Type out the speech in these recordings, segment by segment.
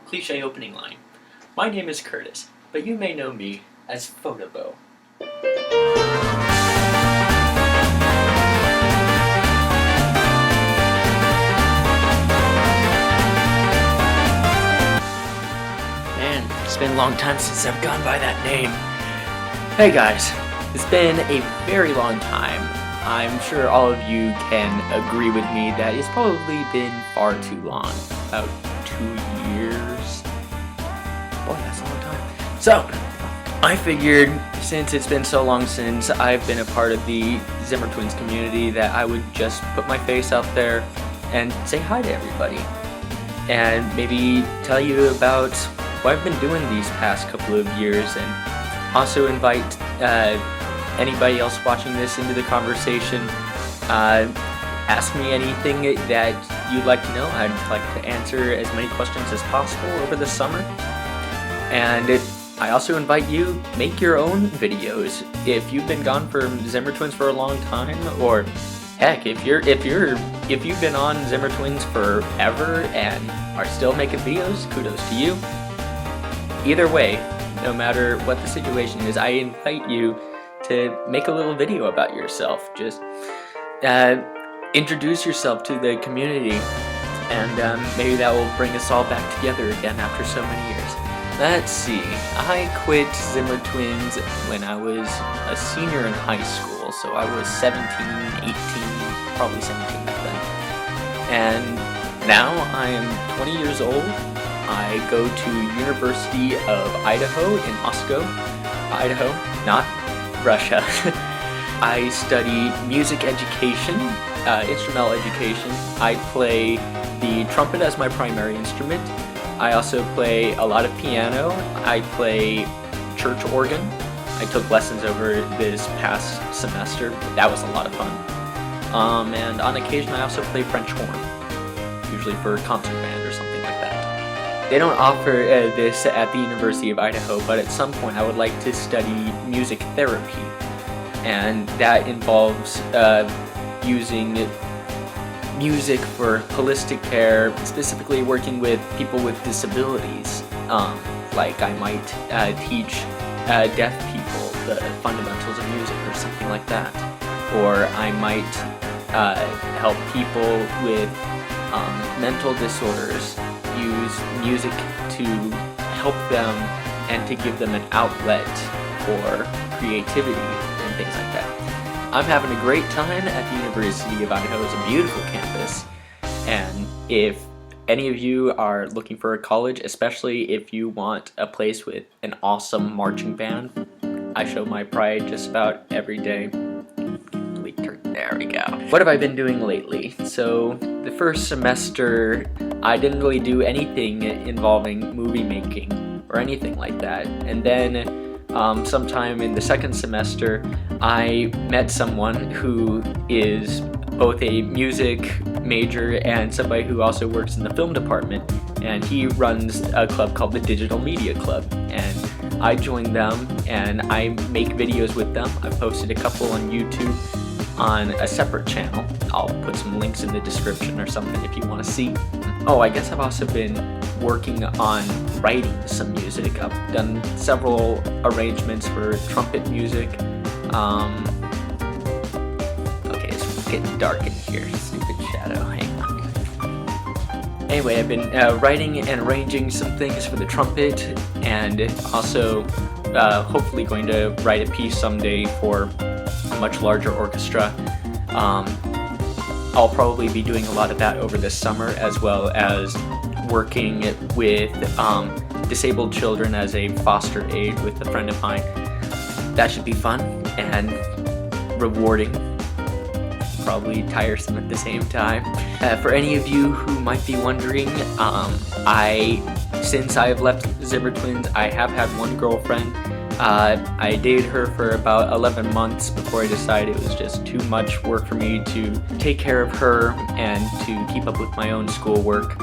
cliche opening line. My name is Curtis, but you may know me as Photobo. Man, it's been a long time since I've gone by that name. Hey guys, it's been a very long time. I'm sure all of you can agree with me that it's probably been far too long. About 2 years. Boy, that's a long time. So, I figured since it's been so long since I've been a part of the Zimmer Twins community that I would just put my face out there and say hi to everybody. And maybe tell you about what I've been doing these past couple of years, and also invite anybody else watching this into the conversation. Ask me anything that you'd like to know. I'd like to answer as many questions as possible over the summer. And I also invite you, make your own videos. If you've been gone from Zimmer Twins for a long time, or heck, if you've been on Zimmer Twins forever and are still making videos, kudos to you. Either way, no matter what the situation is, I invite you to make a little video about yourself. Just introduce yourself to the community, and maybe that will bring us all back together again after so many years. Let's see, I quit Zimmer Twins when I was a senior in high school, so I was 17, 18, probably 17 back then. And now I am 20 years old. I go to University of Idaho in Moscow, Idaho, not Russia. I study music education, instrumental education. I play the trumpet as my primary instrument. I also play a lot of piano. I play church organ. I took lessons over this past semester. That was a lot of fun. And on occasion I also play French horn, usually for a concert band or something like that. They don't offer this at the University of Idaho, but at some point I would like to study music therapy, and that involves using music for holistic care, specifically working with people with disabilities. Like I might teach deaf people the fundamentals of music or something like that, or I might help people with mental disorders use music to help them and to give them an outlet for creativity and things like that. I'm having a great time at the University of Idaho. It's a beautiful campus, and if any of you are looking for a college, especially if you want a place with an awesome marching band, I show my pride just about every day. There we go. What have I been doing lately? So the first semester I didn't really do anything involving movie making or anything like that, and then sometime in the second semester I met someone who is both a music major and somebody who also works in the film department, and he runs a club called the Digital Media Club, and I joined them and I make videos with them. I've posted a couple on YouTube on a separate channel. I'll put some links in the description or something if you want to see. Oh, I guess I've also been working on writing some music. I've done several arrangements for trumpet music. Okay, it's getting dark in here. Stupid shadow, hang on. Anyway, I've been writing and arranging some things for the trumpet, and also hopefully going to write a piece someday for a much larger orchestra. I'll probably be doing a lot of that over this summer, as well as working with disabled children as a foster aide with a friend of mine. That should be fun and rewarding, probably tiresome at the same time. For any of you who might be wondering, since I've left Zimmer Twins, I have had one girlfriend. I dated her for about 11 months before I decided it was just too much work for me to take care of her and to keep up with my own schoolwork,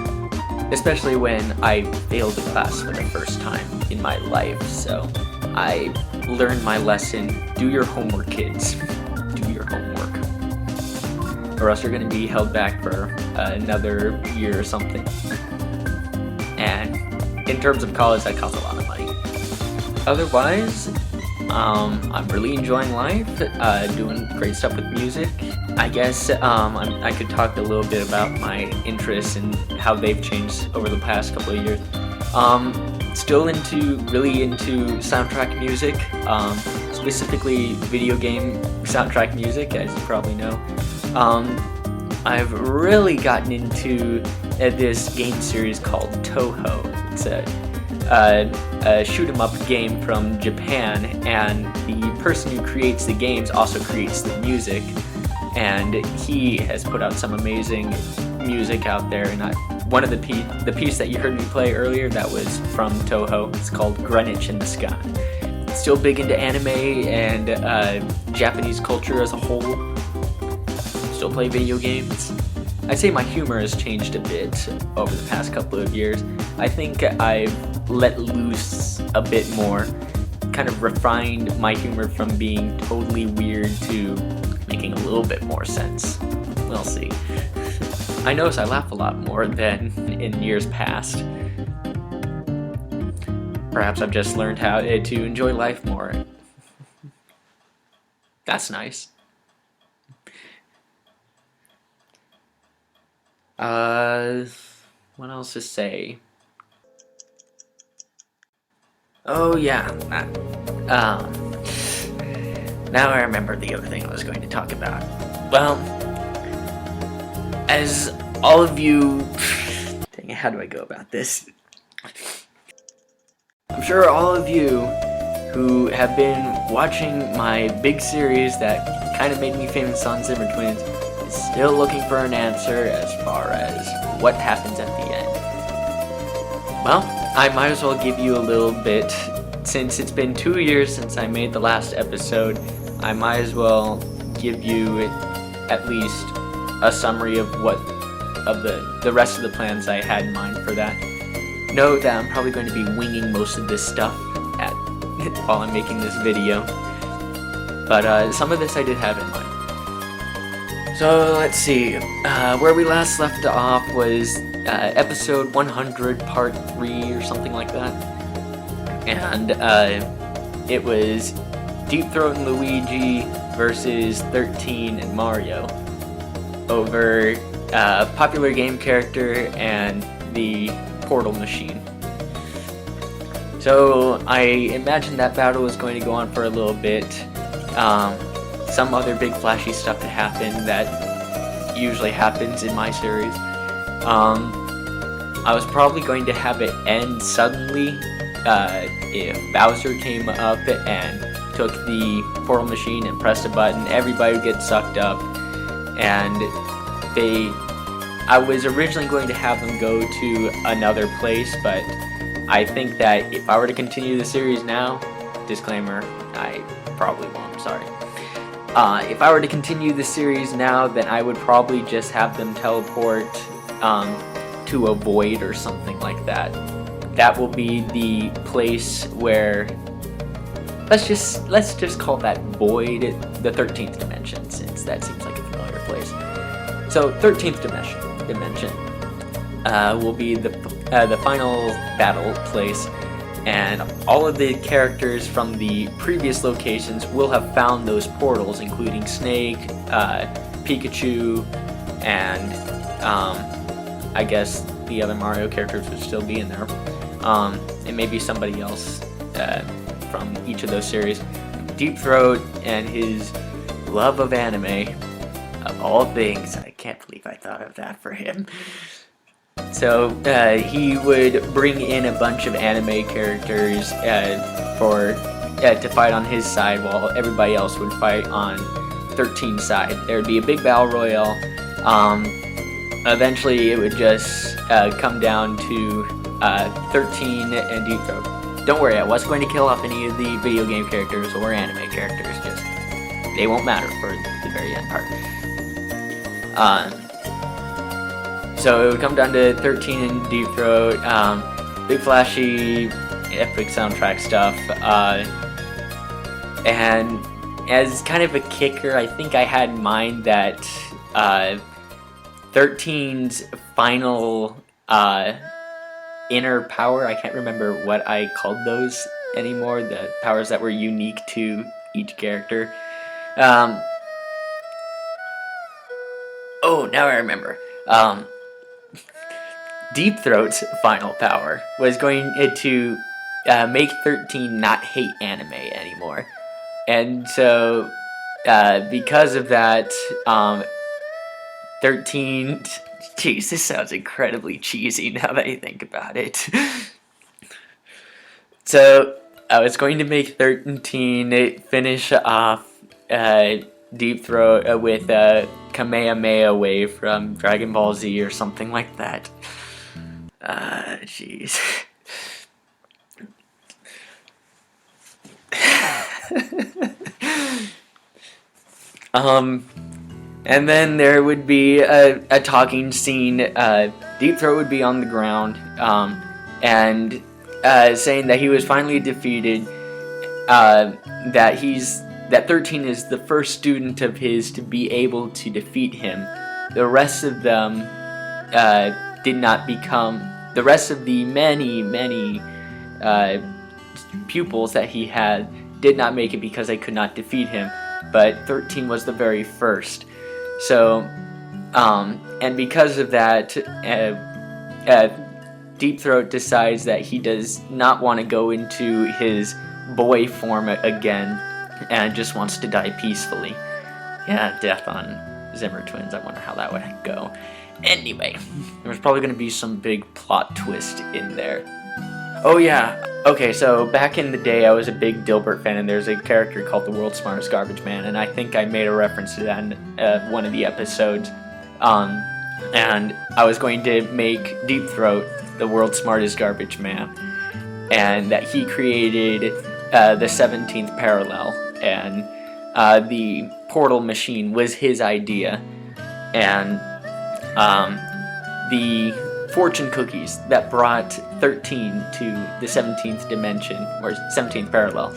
especially when I failed a class for the first time in my life. So I learned my lesson. Do your homework, kids. Do your homework, or else you're going to be held back for another year or something. And in terms of college, that costs a lot of money. Otherwise, I'm really enjoying life, doing great stuff with music. I guess I could talk a little bit about my interests and how they've changed over the past couple of years. Still really into soundtrack music, specifically video game soundtrack music, as you probably know. I've really gotten into this game series called Touhou. It's a shoot 'em up game from Japan, and the person who creates the games also creates the music, and he has put out some amazing music out there. And one of the piece that you heard me play earlier, that was from Touhou. It's called Greenwich in the Sky. Still big into anime and Japanese culture as a whole. Still play video games. I'd say my humor has changed a bit over the past couple of years. I think I've let loose a bit more, kind of refined my humor from being totally weird to making a little bit more sense. We'll see. I notice I laugh a lot more than in years past. Perhaps I've just learned how to enjoy life more. That's nice. What else to say? Oh yeah, now I remember the other thing I was going to talk about. Well, as all of you... Dang it, how do I go about this? I'm sure all of you who have been watching my big series that kind of made me famous on Zimmer Twins is still looking for an answer as far as what happens at the end. Well, I might as well give you a little bit. Since it's been 2 years since I made the last episode, I might as well give you at least a summary of the rest of the plans I had in mind for that. Know that I'm probably going to be winging most of this stuff while I'm making this video, but some of this I did have in mind. So let's see, where we last left off was episode 100 part 3 or something like that, and it was Deep Throat and Luigi versus 13 and Mario over popular game character and the portal machine. So I imagine that battle was going to go on for a little bit. Some other big flashy stuff had happened that usually happens in my series. I was probably going to have it end suddenly if Bowser came up and took the portal machine and pressed a button. Everybody would get sucked up, and I was originally going to have them go to another place, but I think that if I were to continue the series now, disclaimer, I probably won't, sorry. If I were to continue the series now, then I would probably just have them teleport to a void or something like that. That will be the place where, let's just call that void the 13th dimension, since that seems like a familiar place. So 13th dimension will be the final battle place, and all of the characters from the previous locations will have found those portals, including Snake, Pikachu, and I guess the other Mario characters would still be in there, and maybe somebody else from each of those series. Deep Throat and his love of anime, of all things. I can't believe I thought of that for him. So he would bring in a bunch of anime characters to fight on his side, while everybody else would fight on 13's side. There would be a big battle royale. Eventually it would just come down to 13 and Deep Throat. Don't worry, I wasn't going to kill off any of the video game characters or anime characters, just they won't matter for the very end part. So it would come down to 13 and Deep Throat, big flashy, epic soundtrack stuff, and as kind of a kicker, I think I had in mind that 13's final inner power. I can't remember what I called those anymore, the powers that were unique to each character. Oh, now I remember. Deep Throat's final power was going to make 13 not hate anime anymore. And so, because of that, 13... Jeez, this sounds incredibly cheesy now that I think about it. So, I was going to make 13 finish off Deep Throat with Kamehameha Wave from Dragon Ball Z or something like that. Jeez. And then there would be a talking scene. Deep Throat would be on the ground, and saying that he was finally defeated. That 13 is the first student of his to be able to defeat him. The rest of them did not become. The rest of the many pupils that he had did not make it because they could not defeat him. But 13 was the very first. So, and because of that, Deep Throat decides that he does not want to go into his boy form again, and just wants to die peacefully. Yeah, death on Zimmer twins. I wonder how that would go. Anyway, there's probably going to be some big plot twist in there. Oh yeah. Okay, so back in the day, I was a big Dilbert fan, and there's a character called the World's Smartest Garbage Man, and I think I made a reference to that in one of the episodes. And I was going to make Deep Throat the World's Smartest Garbage Man, and that he created the 17th parallel, and the portal machine was his idea, and the fortune cookies that brought 13 to the 17th dimension, or 17th parallel,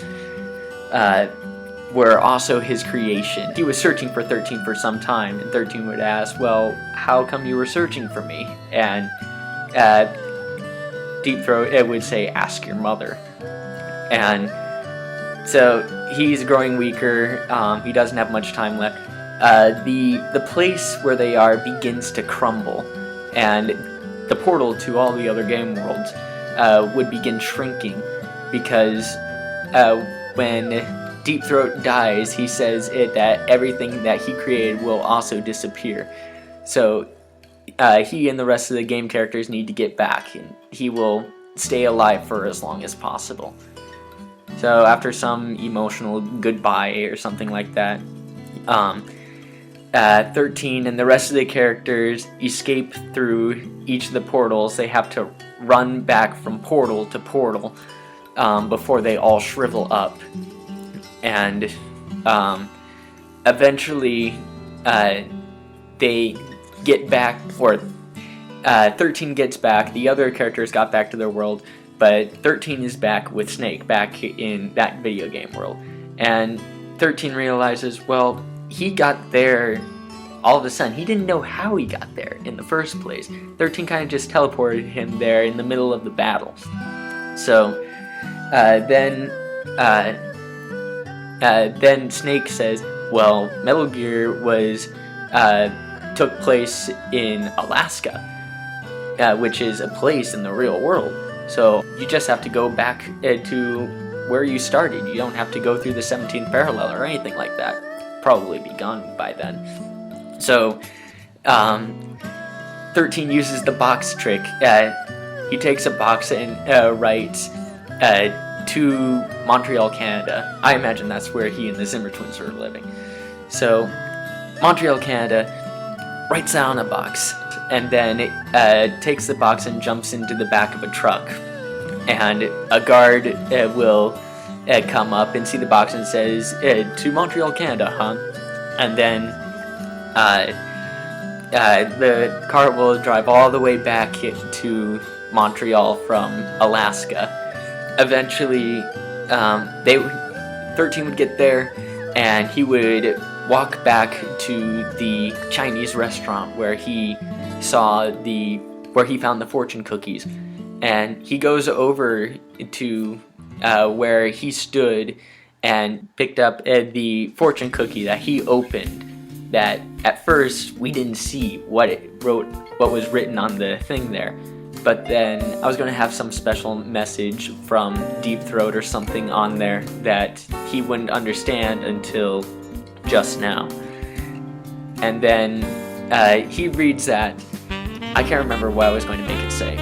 were also his creation. He was searching for 13 for some time, and 13 would ask, well, how come you were searching for me? And Deep Throat would say, ask your mother. And so he's growing weaker, he doesn't have much time left. The place where they are begins to crumble, and the portal to all the other game worlds would begin shrinking, because when Deep Throat dies, he says that everything that he created will also disappear. So he and the rest of the game characters need to get back, and he will stay alive for as long as possible. So after some emotional goodbye or something like that, 13 and the rest of the characters escape through each of the portals. They have to run back from portal to portal before they all shrivel up. And eventually they get back, or 13 gets back. The other characters got back to their world, but 13 is back with Snake, back in that video game world. And 13 realizes, well, he got there all of a sudden. He didn't know how he got there in the first place. 13 kind of just teleported him there in the middle of the battle. So then Snake says, well, Metal Gear took place in Alaska, which is a place in the real world. So you just have to go back to where you started. You don't have to go through the 17th parallel or anything like that. Probably be gone by then. So 13 uses the box trick. He takes a box and writes to Montreal, Canada. I imagine that's where he and the Zimmer twins are living. So Montreal, Canada, writes that on a box, and then takes the box and jumps into the back of a truck. And a guard will come up and see the box and says, to Montreal, Canada, huh? And then the car will drive all the way back to Montreal from Alaska. Eventually, 13 would get there, and he would walk back to the Chinese restaurant where he found the fortune cookies, and he goes over to where he stood and picked up the fortune cookie that he opened. That at first we didn't see what was written on the thing there, but then I was going to have some special message from Deep Throat or something on there that he wouldn't understand until just now. And then he reads that. I can't remember what I was going to make it say.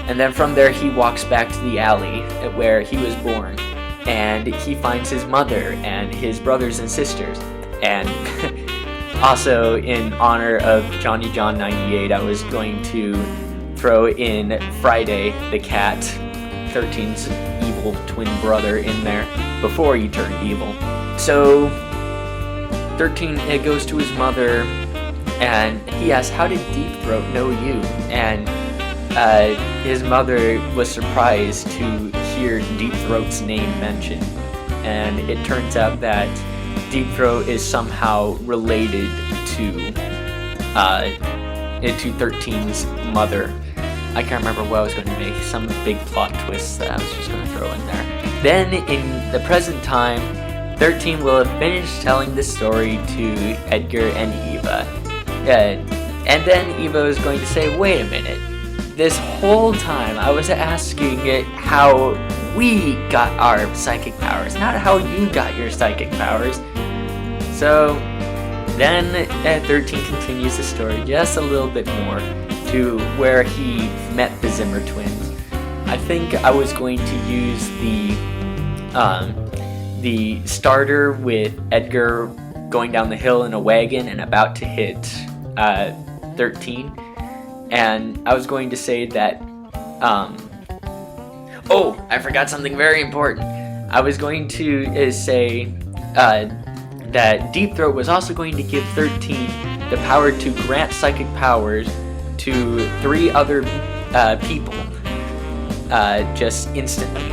And then from there he walks back to the alley where he was born, and he finds his mother and his brothers and sisters. And also, in honor of Johnny John 98, I was going to throw in Friday the cat, 13's evil twin brother, in there before he turned evil. So 13 goes to his mother and he asks, "How did Deep Throat know you?" And his mother was surprised to hear Deep Throat's name mentioned. And it turns out that Deep Throat is somehow related to 13's mother. I can't remember what I was going to make, some big plot twists that I was just going to throw in there. Then in the present time, 13 will have finished telling the story to Edgar and Eva. And then Eva is going to say, "Wait a minute, this whole time I was asking how we got our psychic powers, not how you got your psychic powers." So then 13 continues the story just a little bit more to where he met the Zimmer twins. I think I was going to use the starter with Edgar going down the hill in a wagon and about to hit 13. And I was going to say that, oh, I forgot something very important. I was going to say that Deep Throat was also going to give 13 the power to grant psychic powers to 3 other people, just instantly.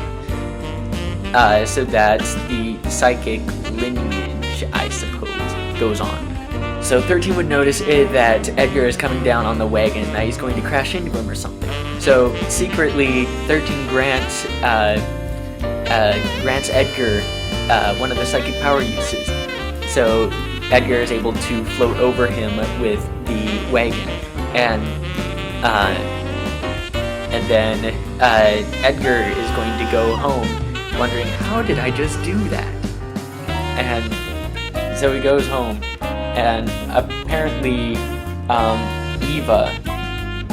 So that the psychic lineage, I suppose, goes on. So 13 would notice that Edgar is coming down on the wagon, that he's going to crash into him or something. So secretly, 13 grants Edgar one of the psychic power uses. So Edgar is able to float over him with the wagon, and then Edgar is going to go home wondering, how did I just do that? And so he goes home, and apparently Eva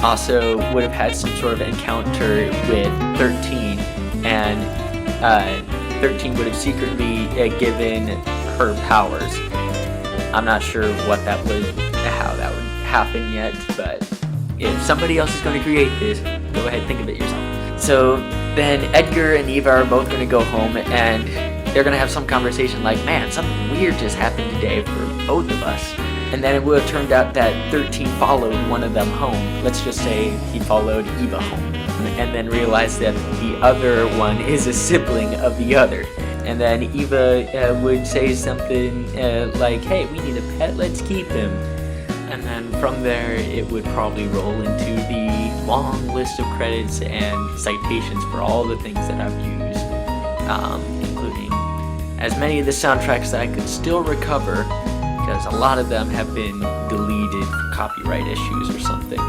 also would have had some sort of encounter with 13, and 13 would have secretly given her powers. I'm not sure what that would, how that would happen yet, but if somebody else is going to create this, go ahead, think of it yourself. So then Edgar and Eva are both going to go home, and they're going to have some conversation like, "Man, something weird just happened today for both of us." And then it would have turned out that 13 followed one of them home. Let's just say he followed Eva home, and then realized that the other one is a sibling of the other. And then Eva would say something like, "Hey, we need a pet, let's keep him." And then from there, it would probably roll into the long list of credits and citations for all the things that I've used, including as many of the soundtracks that I could still recover, because a lot of them have been deleted for copyright issues or something.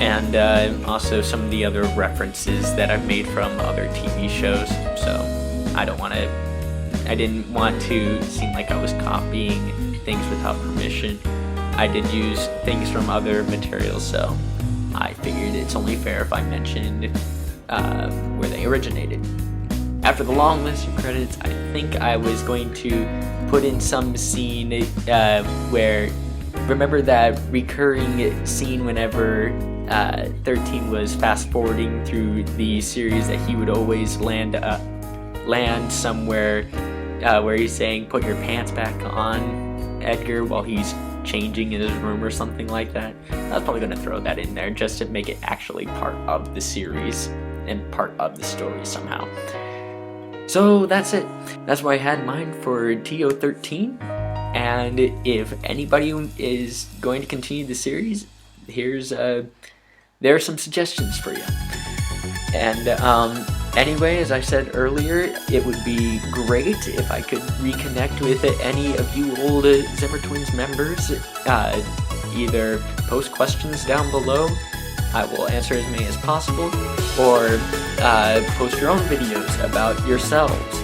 And also some of the other references that I've made from other TV shows, so I didn't want to seem like I was copying things without permission. I did use things from other materials, so I figured it's only fair if I mentioned where they originated. After the long list of credits, I think I was going to put in some scene where, remember that recurring scene whenever 13 was fast forwarding through the series, that he would always land somewhere where he's saying, "Put your pants back on, Edgar," while he's changing in his room or something like that. I was probably going to throw that in there just to make it actually part of the series and part of the story somehow. So that's it. That's what I had in mind for TO13. And if anybody is going to continue the series, there are some suggestions for you. And anyway, as I said earlier, it would be great if I could reconnect with any of you old Zimmer Twins members. Either post questions down below, I will answer as many as possible, or post your own videos about yourselves.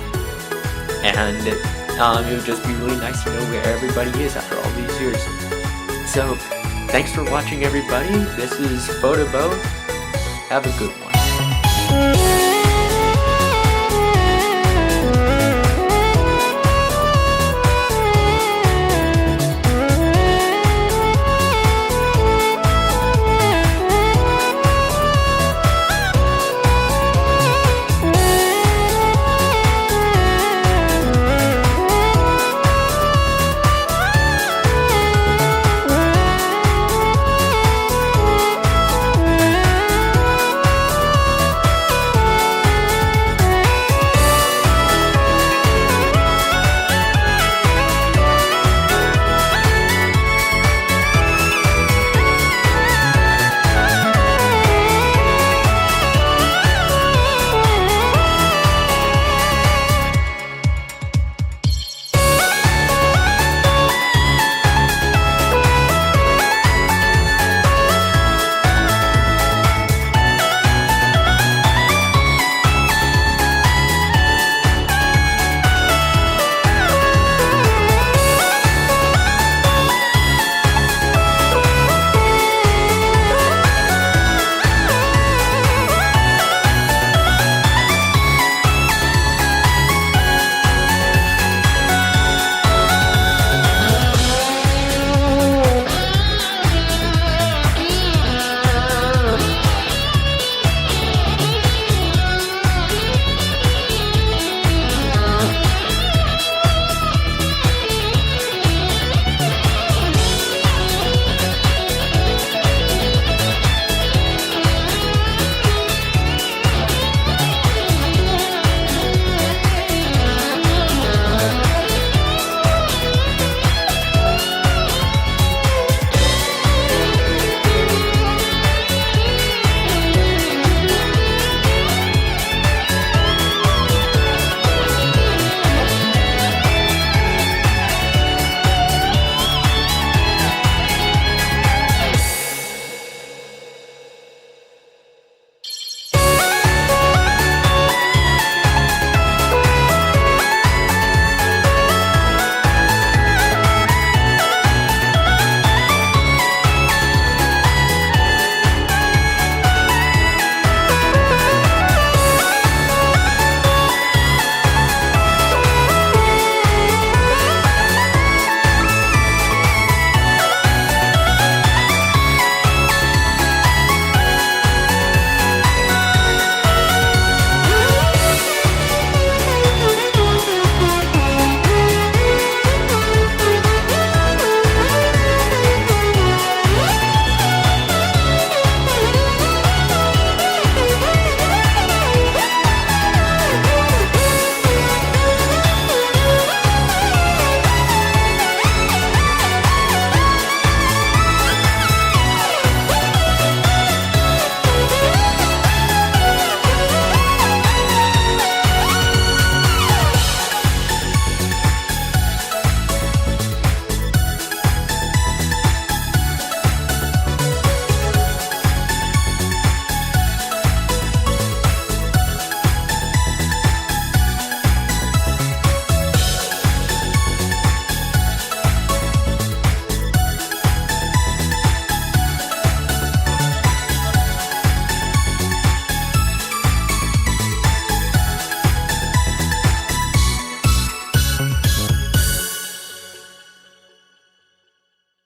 And it would just be really nice to know where everybody is after all these years. So, thanks for watching, everybody. This is Photobo. Have a good one.